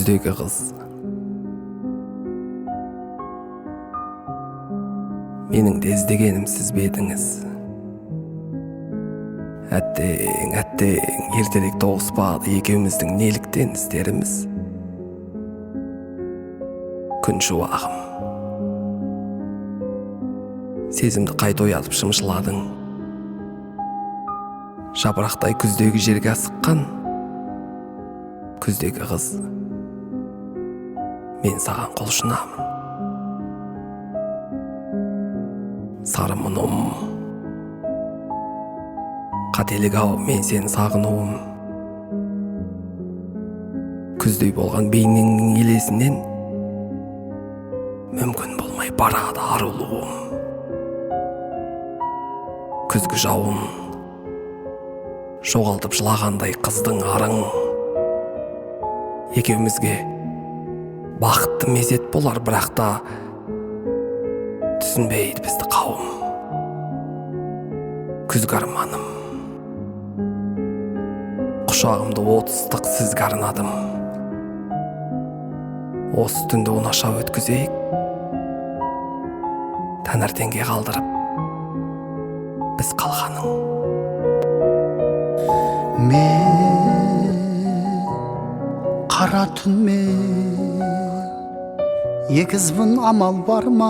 күздегі қыз. Менің де іздегенім сіз бе едіңіз? Әттең, ертерек тоғыспады екеуміздің неліктен іздеріміз. Күн шуағым, сезімді қайта оятып шымшыладың. Жапырақтай күздегі жерге асыққан күздегі қыз, мен саған құлшынамын. Сары мұным, қателік ау мен сені сағынуым. Күздей болған бейнеңнің елесінен мүмкін болмай барады арылуым. Күзгі жауын жоғалтып жылағандай қыздың арың, екеумізге бақытты мезет болар, бірақ та түсінбейді бізді қауым. Күзгі арманым, құшағымды отыстық сізге арнадым. Осы түнді оңаша өткізейік, таңертеңге қалдырып біз қалғаның. Мен қара түнмен егізбін, амал бар ма?